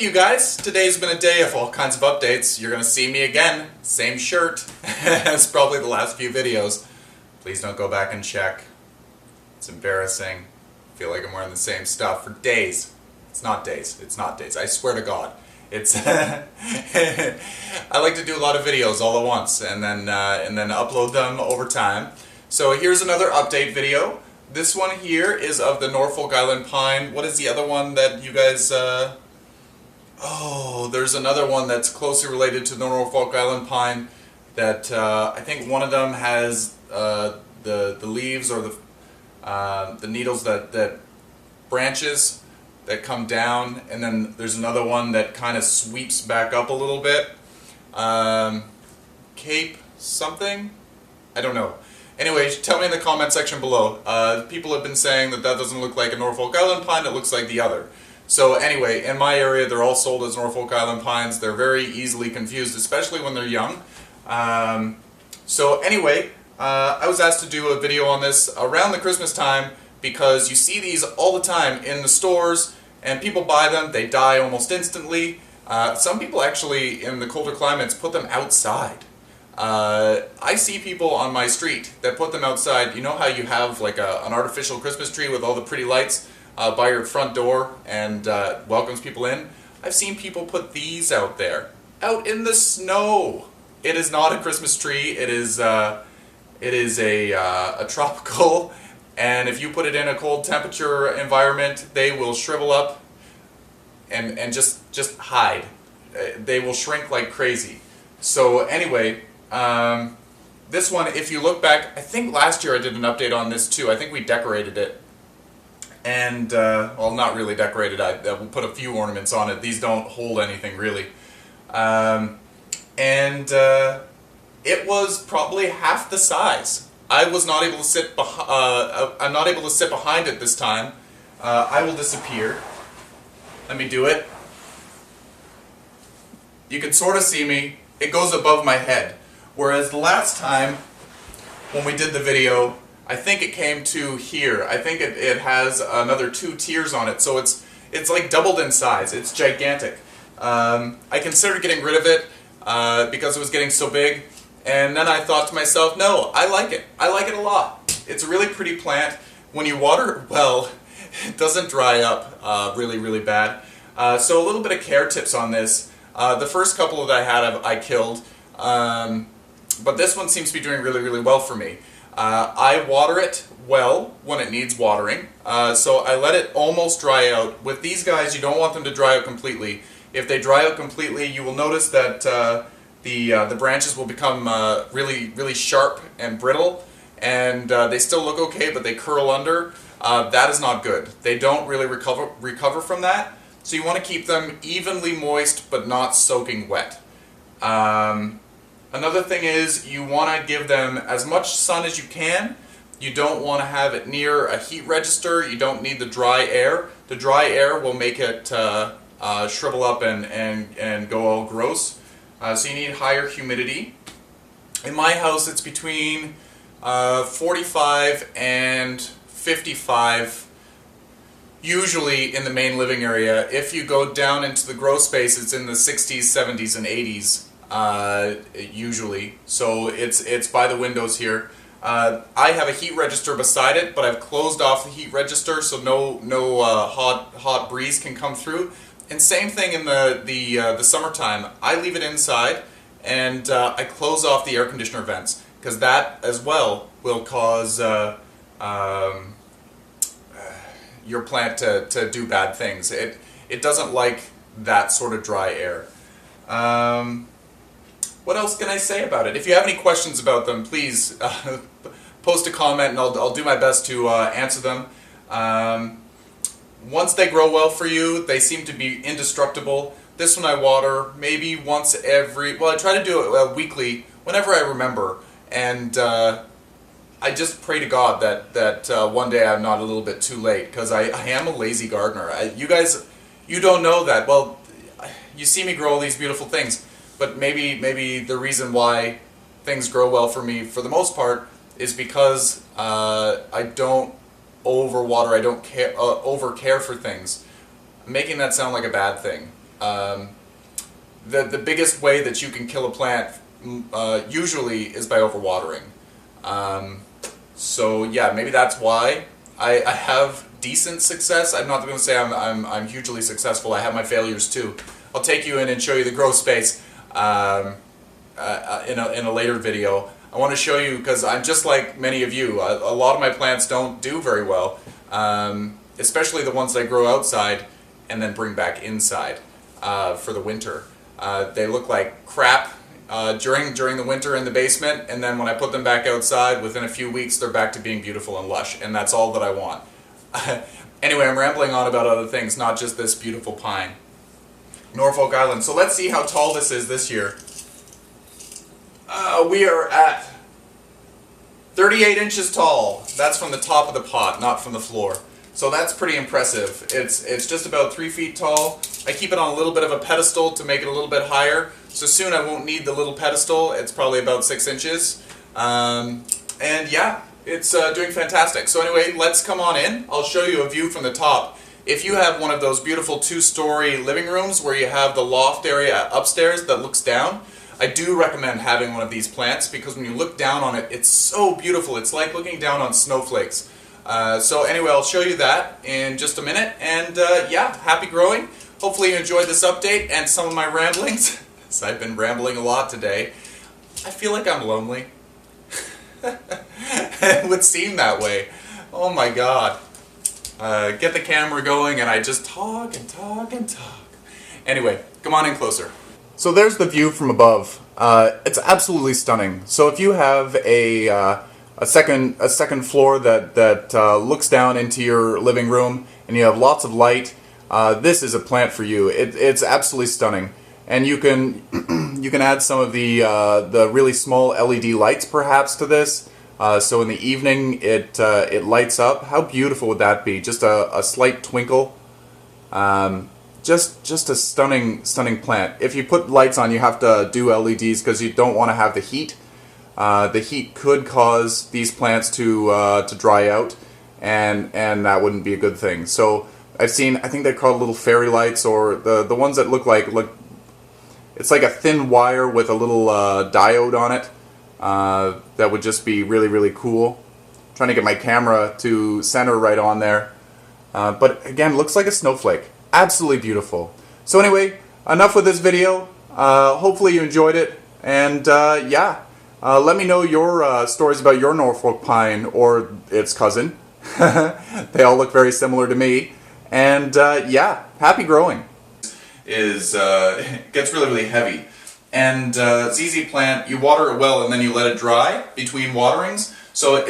you guys. Today's been a day of all kinds of updates. You're gonna see me again. Same shirt. It's probably the last few videos. Please don't go back and check. It's embarrassing. I feel like I'm wearing the same stuff for days. It's not days. It's not days. I swear to God. It's I like to do a lot of videos all at once and then upload them over time. So here's another update video. This one here is of the Norfolk Island pine. What is the other one that you guys oh, there's another one that's closely related to the Norfolk Island pine that I think one of them has the leaves or the needles that branches that come down, and then there's another one that kind of sweeps back up a little bit. Cape something? I don't know. Anyway, tell me in the comment section below. People have been saying that doesn't look like a Norfolk Island pine, it looks like the other. So anyway, in my area they're all sold as Norfolk Island pines. They're very easily confused, especially when they're young. So anyway, I was asked to do a video on this around the Christmas time because you see these all the time in the stores and people buy them, they die almost instantly. Some people actually, in the colder climates, put them outside. I see people on my street that put them outside. You know how you have like an artificial Christmas tree with all the pretty lights by your front door and welcomes people in? I've seen people put these out there, out in the snow. It is not a Christmas tree. It is a tropical, and if you put it in a cold temperature environment, they will shrivel up and just hide. They will shrink like crazy. So anyway, this one, if you look back, I think last year I did an update on this too. I think we decorated it. And, well, not really decorated. I put a few ornaments on it. These don't hold anything really. It was probably half the size. I was not able to sit I'm not able to sit behind it this time. I will disappear. Let me do it. You can sort of see me. It goes above my head. Whereas the last time when we did the video, I think it came to here. I think it has another 2 tiers on it, so it's like doubled in size. It's gigantic. I considered getting rid of it because it was getting so big, and then I thought to myself, no, I like it. I like it a lot. It's a really pretty plant. When you water it well, it doesn't dry up really, really bad. So a little bit of care tips on this. The first couple that I had I killed, but this one seems to be doing really, really well for me. I water it well when it needs watering, so I let it almost dry out. With these guys, you don't want them to dry out completely. If they dry out completely, you will notice that the branches will become really, really sharp and brittle, and they still look okay, but they curl under. That is not good. They don't really recover from that, so you want to keep them evenly moist but not soaking wet. Another thing is you want to give them as much sun as you can. You don't want to have it near a heat register. You don't need the dry air. The dry air will make it shrivel up and go all gross. So you need higher humidity. In my house it's between 45 and 55, usually in the main living area. If you go down into the grow space, it's in the 60s, 70s, and 80s. Usually, so it's by the windows here. I have a heat register beside it, but I've closed off the heat register so no hot breeze can come through. And same thing in the summertime. I leave it inside and I close off the air conditioner vents because that as well will cause your plant to do bad things. It doesn't like that sort of dry air. What else can I say about it? If you have any questions about them, please post a comment and I'll do my best to answer them. Once they grow well for you, they seem to be indestructible. This one I water maybe once every, well, I try to do it weekly whenever I remember, and I just pray to God that one day I'm not a little bit too late, because I am a lazy gardener. You guys, you don't know that. Well, you see me grow all these beautiful things. But maybe the reason why things grow well for me, for the most part, is because I don't overwater, I don't over care for things. I'm making that sound like a bad thing. the biggest way that you can kill a plant usually is by overwatering. So yeah, maybe that's why I have decent success. I'm not going to say I'm hugely successful. I have my failures too. I'll take you in and show you the grow space in a later video. I want to show you, because I'm just like many of you. A lot of my plants don't do very well, especially the ones I grow outside and then bring back inside for the winter. They look like crap during the winter in the basement, and then when I put them back outside, within a few weeks they're back to being beautiful and lush, and that's all that I want. Anyway, I'm rambling on about other things, not just this beautiful pine. Norfolk Island. So let's see how tall this is this year. We are at 38 inches tall. That's from the top of the pot, not from the floor. So that's pretty impressive. It's just about 3 feet tall. I keep it on a little bit of a pedestal to make it a little bit higher. So soon I won't need the little pedestal. It's probably about 6 inches. And yeah, it's doing fantastic. So anyway, let's come on in. I'll show you a view from the top. If you have one of those beautiful 2-story living rooms where you have the loft area upstairs that looks down, I do recommend having one of these plants, because when you look down on it, it's so beautiful. It's like looking down on snowflakes. So anyway, I'll show you that in just a minute. And yeah, happy growing. Hopefully you enjoyed this update and some of my ramblings. So I've been rambling a lot today. I feel like I'm lonely. It would seem that way. Oh my God. Get the camera going and I just talk and talk and talk. Anyway, come on in closer. So there's the view from above. It's absolutely stunning. So if you have a second floor that looks down into your living room and you have lots of light, this is a plant for you. It's absolutely stunning. And you can you can add some of the really small LED lights perhaps to this. So in the evening it lights up. How beautiful would that be? Just a slight twinkle. Just a stunning plant. If you put lights on, you have to do LEDs because you don't want to have the heat. The heat could cause these plants to dry out, and that wouldn't be a good thing. So I think they're called little fairy lights, or the ones that look it's like a thin wire with a little diode on it. That would just be really cool. I'm trying to get my camera to center right on there, but again, looks like a snowflake. Absolutely beautiful. So anyway, enough with this video. Hopefully you enjoyed it, and yeah, let me know your stories about your Norfolk pine or its cousin. They all look very similar to me, and yeah, happy growing. It gets really heavy, and ZZ plant, you water it well and then you let it dry between waterings, so it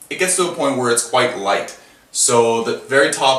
gets to a point where it's quite light. So the very top